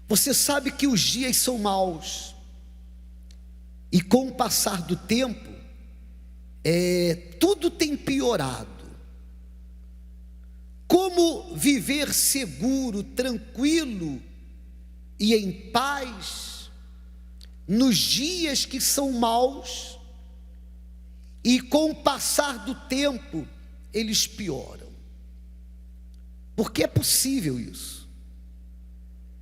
Você sabe que os dias são maus, e com o passar do tempo, tudo tem piorado. Como viver seguro, tranquilo e em paz nos dias que são maus e com o passar do tempo eles pioram? Porque é possível isso.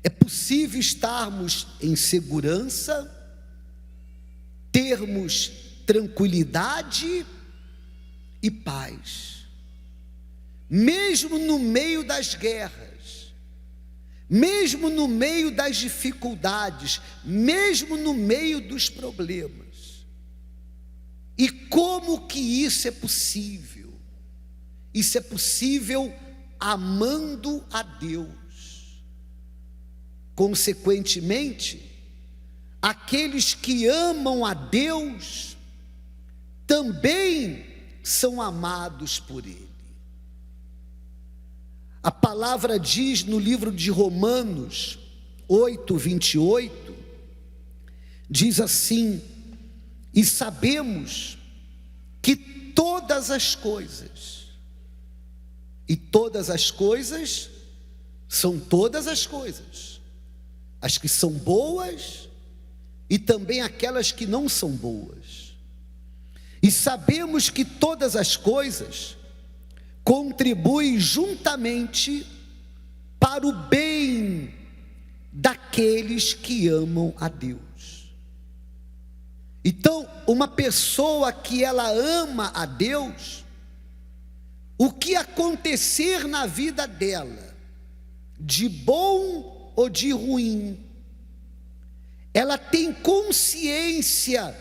É possível estarmos em segurança, termos tranquilidade e paz, mesmo no meio das guerras, mesmo no meio das dificuldades, mesmo no meio dos problemas. E como que isso é possível? Isso é possível amando a Deus. Consequentemente, aqueles que amam a Deus também são amados por Ele. A palavra diz no livro de Romanos 8:28, diz assim: e sabemos que todas as coisas, e todas as coisas são todas as coisas, as que são boas e também aquelas que não são boas. E sabemos que todas as coisas contribuem juntamente para o bem daqueles que amam a Deus. Então, uma pessoa que ela ama a Deus, o que acontecer na vida dela, de bom ou de ruim, ela tem consciência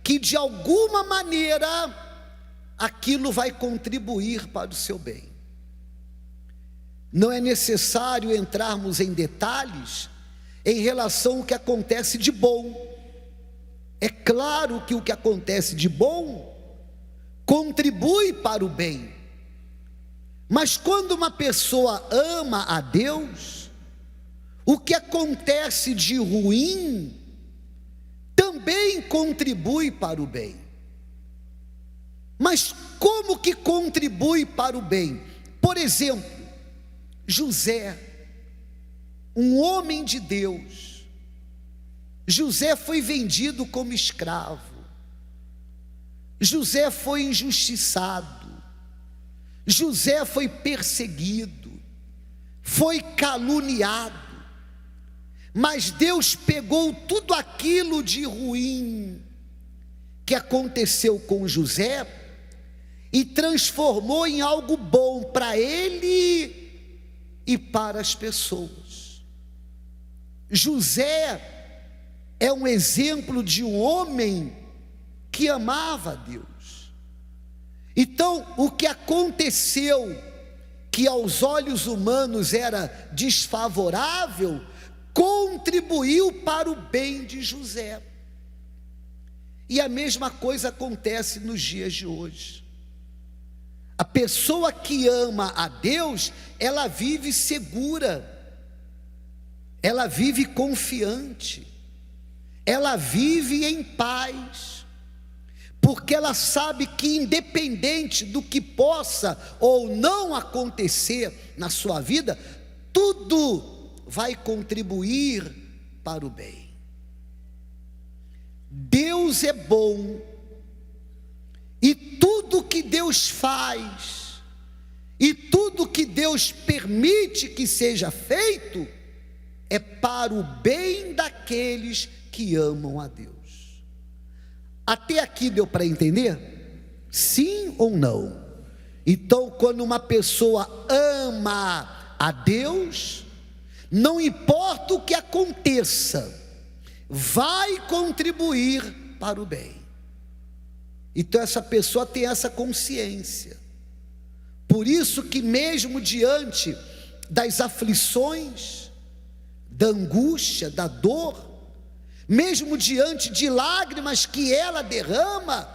que de alguma maneira aquilo vai contribuir para o seu bem. Não é necessário entrarmos em detalhes em relação ao que acontece de bom. É claro que o que acontece de bom contribui para o bem. Mas quando uma pessoa ama a Deus, o que acontece de ruim também contribui para o bem. Mas como que contribui para o bem? Por exemplo, José, um homem de Deus. José foi vendido como escravo. José foi injustiçado. José foi perseguido. Foi caluniado. Mas Deus pegou tudo aquilo de ruim que aconteceu com José e transformou em algo bom para ele e para as pessoas. José é um exemplo de um homem que amava a Deus. Então, o que aconteceu, que aos olhos humanos era desfavorável, contribuiu para o bem de José. E a mesma coisa acontece nos dias de hoje. A pessoa que ama a Deus, ela vive segura, ela vive confiante, ela vive em paz, porque ela sabe que independente do que possa ou não acontecer na sua vida, tudo vai contribuir para o bem. Deus é bom, e tudo que Deus faz, e tudo que Deus permite que seja feito, é para o bem daqueles que amam a Deus. Até aqui deu para entender? Sim ou não? Então, quando uma pessoa ama a Deus, não importa o que aconteça, vai contribuir para o bem. Então essa pessoa tem essa consciência. Por isso que mesmo diante das aflições, da angústia, da dor, mesmo diante de lágrimas que ela derrama,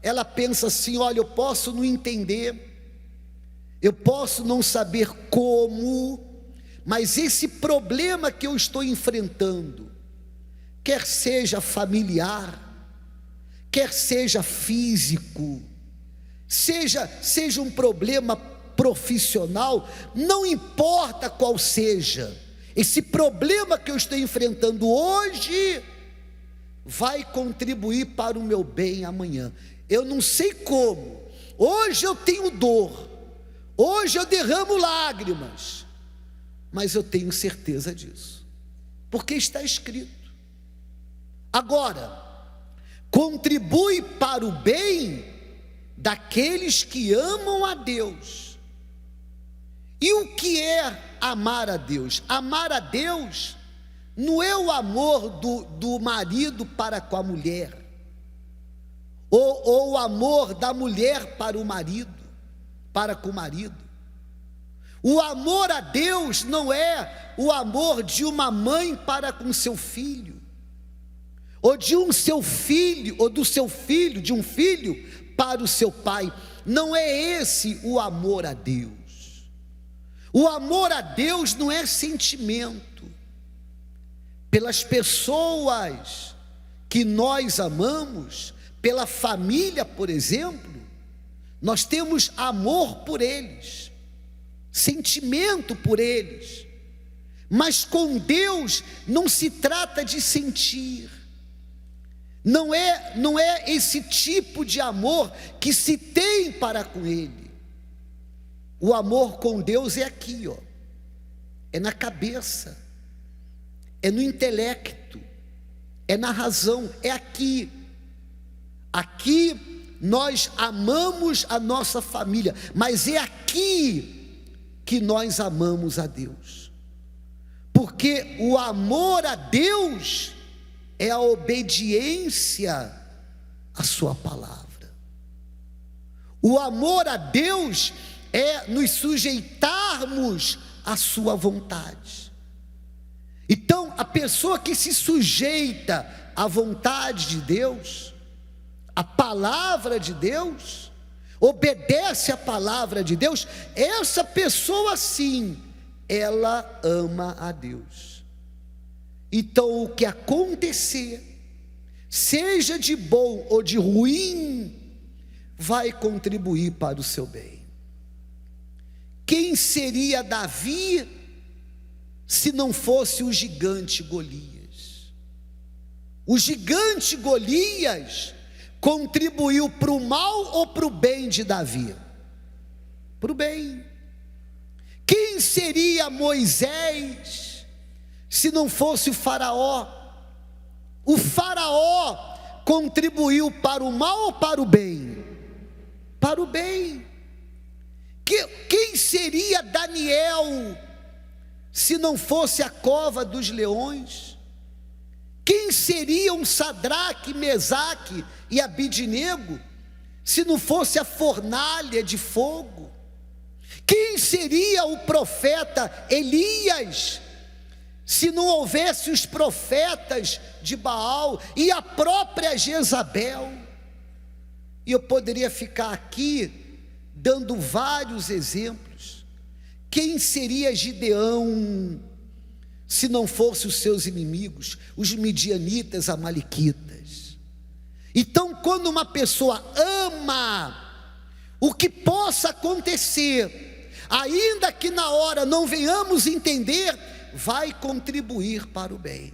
ela pensa assim: olha, eu posso não entender, eu posso não saber como, mas esse problema que eu estou enfrentando, quer seja familiar, quer seja físico, seja um problema profissional, não importa qual seja, esse problema que eu estou enfrentando hoje vai contribuir para o meu bem amanhã. Eu não sei como, hoje eu tenho dor, hoje eu derramo lágrimas, mas eu tenho certeza disso, porque está escrito. Agora, contribui para o bem daqueles que amam a Deus. E o que é amar a Deus? Amar a Deus não é o amor do marido para com a mulher, ou o amor da mulher para o marido, para com o marido. O amor a Deus não é o amor de uma mãe para com seu filho, ou de um seu filho, ou do seu filho, de um filho para o seu pai. Não é esse o amor a Deus. O amor a Deus não é sentimento pelas pessoas que nós amamos, pela família, por exemplo. Nós temos amor por eles, sentimento por eles, mas com Deus não se trata de sentir. Não é esse tipo de amor que se tem para com Ele. O amor com Deus é aqui, ó, é na cabeça, é no intelecto, é na razão, é aqui. Aqui nós amamos a nossa família, mas é aqui que nós amamos a Deus, porque o amor a Deus é a obediência à sua palavra. O amor a Deus é nos sujeitarmos à sua vontade. Então, a pessoa que se sujeita à vontade de Deus, à palavra de Deus, obedece à palavra de Deus, essa pessoa sim, ela ama a Deus. Então, o que acontecer, seja de bom ou de ruim, vai contribuir para o seu bem. Quem seria Davi se não fosse o gigante Golias? O gigante Golias contribuiu para o mal ou para o bem de Davi? Para o bem. Quem seria Moisés se não fosse o faraó? O faraó contribuiu para o mal ou para o bem? Para o bem. Quem seria Daniel se não fosse a cova dos leões? Quem seriam Sadraque, Mesaque e Abidnego se não fosse a fornalha de fogo? Quem seria o profeta Elias se não houvesse os profetas de Baal e a própria Jezabel? E eu poderia ficar aqui dando vários exemplos. Quem seria Gideão se não fosse os seus inimigos, os midianitas, amalequitas? Então, quando uma pessoa ama, o que possa acontecer, ainda que na hora não venhamos entender, vai contribuir para o bem.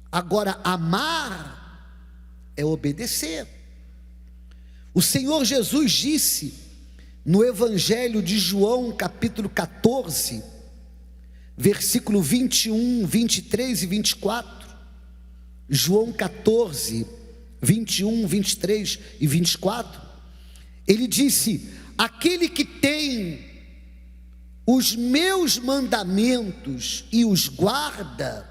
Agora, amar é obedecer. O Senhor Jesus disse no Evangelho de João, capítulo 14, versículo 21, 23 e 24. João 14, 21, 23 e 24. Ele disse: aquele que tem os meus mandamentos e os guarda,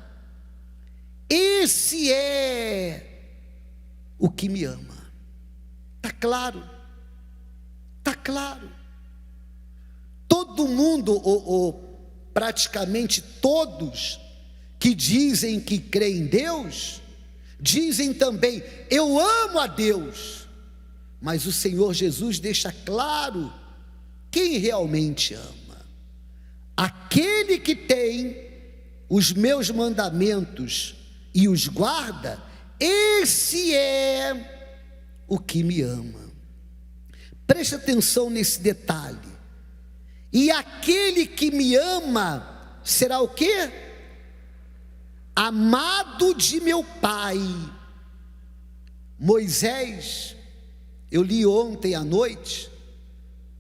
esse é o que me ama. Está claro? Está claro. Todo mundo, ou praticamente todos, que dizem que creem em Deus, dizem também: eu amo a Deus. Mas o Senhor Jesus deixa claro quem realmente ama. aquele que tem os meus mandamentos e os guarda, esse é o que me ama. Preste atenção nesse detalhe. E aquele que me ama será o quê? Amado de meu Pai. Moisés, eu li ontem à noite,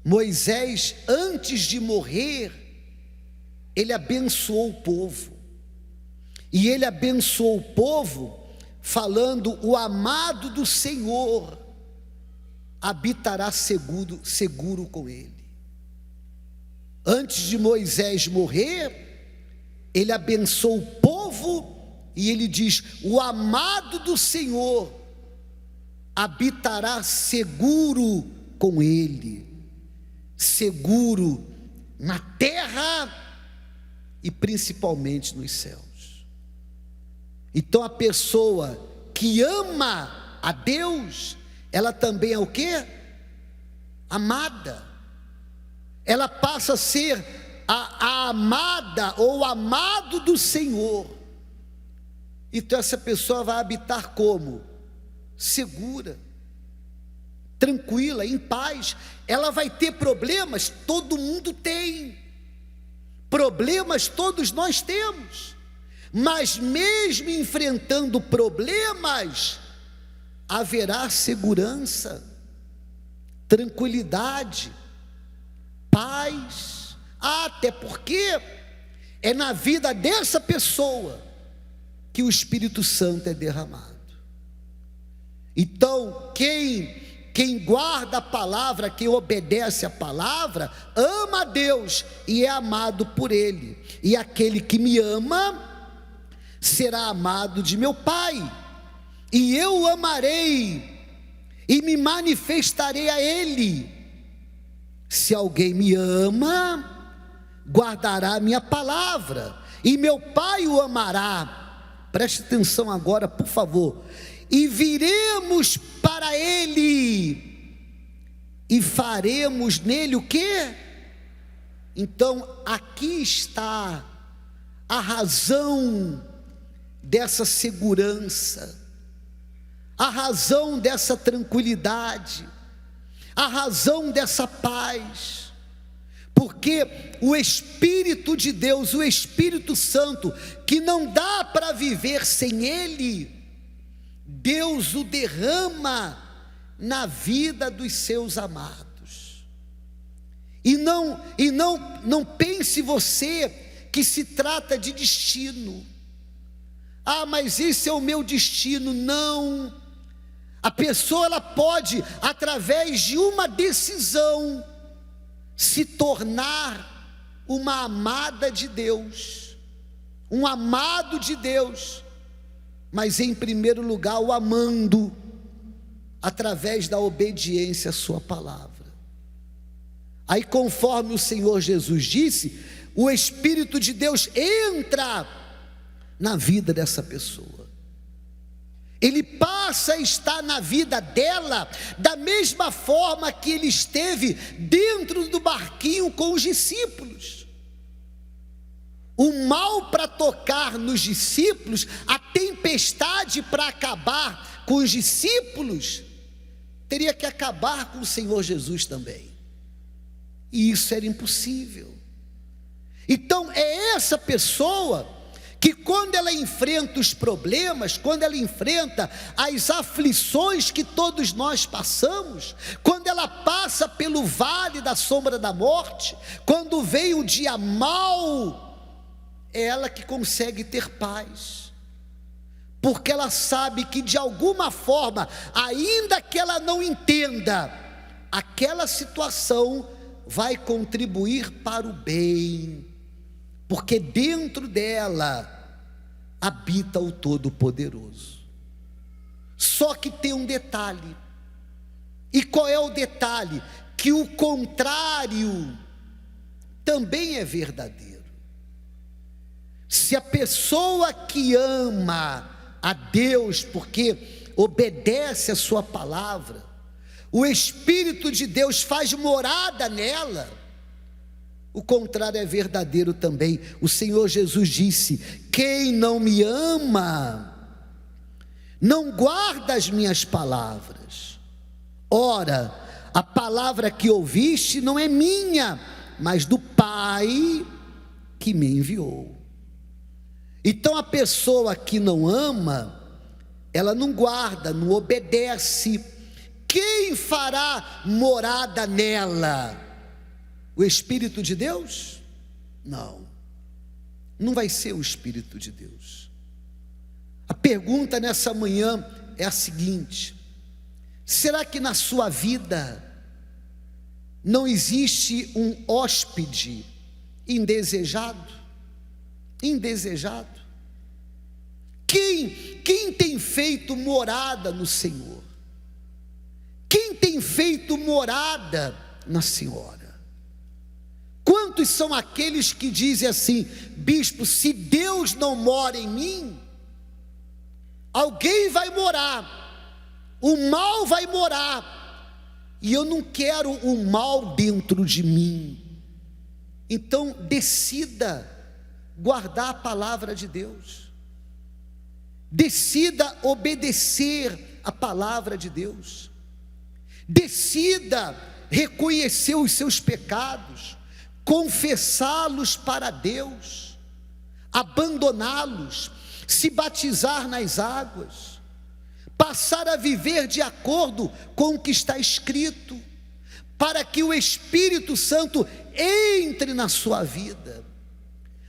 Moisés, antes de morrer, ele abençoou o povo. E ele abençoou o povo falando: o amado do Senhor habitará seguro com ele. Antes de Moisés morrer, ele abençoou o povo e ele diz: o amado do Senhor habitará seguro com ele, seguro na terra e principalmente nos céus. Então a pessoa que ama a Deus, ela também é o quê? Amada. Ela passa a ser a amada ou amado do Senhor. Então essa pessoa vai habitar como? Segura, tranquila, em paz. Ela vai ter problemas, todo mundo tem. Problemas todos nós temos. Mas mesmo enfrentando problemas, haverá segurança, tranquilidade, paz. Até porque é na vida dessa pessoa que o Espírito Santo é derramado. Então, quem guarda a palavra, quem obedece a palavra, ama a Deus e é amado por Ele. E aquele que me ama será amado de meu Pai, e eu o amarei e me manifestarei a Ele. Se alguém me ama, guardará a minha palavra, e meu Pai o amará. Preste atenção agora, por favor. E viremos para Ele e faremos nele o quê? Então aqui está a razão dessa segurança, a razão dessa tranquilidade, a razão dessa paz, porque o Espírito de Deus, o Espírito Santo, que não dá para viver sem Ele, Deus o derrama na vida dos seus amados. E não pense você que se trata de destino. Ah, mas esse é o meu destino. Não. A pessoa, ela pode, através de uma decisão, se tornar uma amada de Deus, um amado de Deus, mas em primeiro lugar o amando, através da obediência à sua palavra. Aí, conforme o Senhor Jesus disse, o Espírito de Deus entra na vida dessa pessoa. Ele passa a estar na vida dela da mesma forma que ele esteve dentro do barquinho com os discípulos. O mal para tocar nos discípulos, a tempestade para acabar com os discípulos, teria que acabar com o Senhor Jesus também. E isso era impossível. Então é essa pessoa que, quando ela enfrenta os problemas, quando ela enfrenta as aflições que todos nós passamos, quando ela passa pelo vale da sombra da morte, quando vem o dia mau, é ela que consegue ter paz, porque ela sabe que de alguma forma, ainda que ela não entenda, aquela situação vai contribuir para o bem, porque dentro dela habita o Todo-Poderoso. Só que tem um detalhe. E qual é o detalhe? Que o contrário também é verdadeiro. Se a pessoa que ama a Deus, porque obedece a sua palavra, o Espírito de Deus faz morada nela, o contrário é verdadeiro também. O Senhor Jesus disse: quem não me ama, não guarda as minhas palavras. Ora, a palavra que ouviste não é minha, mas do Pai que me enviou. Então a pessoa que não ama, ela não guarda, não obedece. Quem fará morada nela? O Espírito de Deus? Não, não vai ser o Espírito de Deus. A pergunta nessa manhã é a seguinte: será que na sua vida não existe um hóspede indesejado? Indesejado? Quem tem feito morada no Senhor? Quem tem feito morada na Senhora? Quantos são aqueles que dizem assim: bispo, se Deus não mora em mim, alguém vai morar, o mal vai morar, e eu não quero o mal dentro de mim. Então decida guardar a palavra de Deus, decida obedecer a palavra de Deus, decida reconhecer os seus pecados, confessá-los para Deus, abandoná-los, se batizar nas águas, passar a viver de acordo com o que está escrito, para que o Espírito Santo entre na sua vida.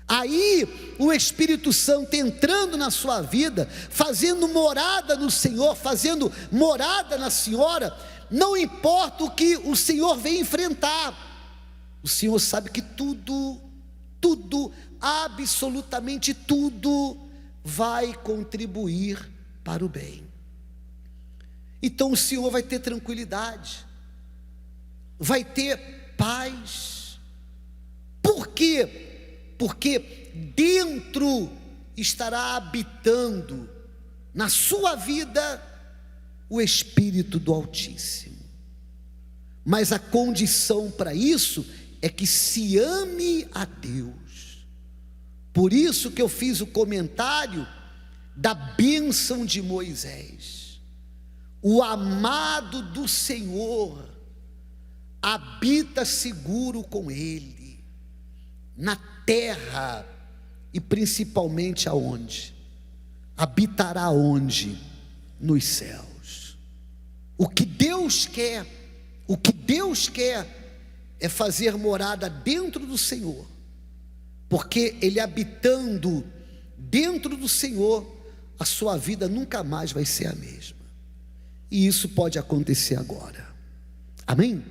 Aí o Espírito Santo entrando na sua vida, fazendo morada no Senhor, fazendo morada na Senhora, não importa o que o Senhor vem enfrentar, o Senhor sabe que tudo, absolutamente tudo vai contribuir para o bem. Então o Senhor vai ter tranquilidade, vai ter paz. Por quê? Porque dentro estará habitando na sua vida o Espírito do Altíssimo. Mas a condição para isso é que se ame a Deus. Por isso que eu fiz o comentário da bênção de Moisés. O amado do Senhor habita seguro com ele, na terra, e principalmente aonde? Habitará onde? Nos céus. O que Deus quer é fazer morada dentro do Senhor, porque ele habitando dentro do Senhor, a sua vida nunca mais vai ser a mesma, e isso pode acontecer agora. Amém?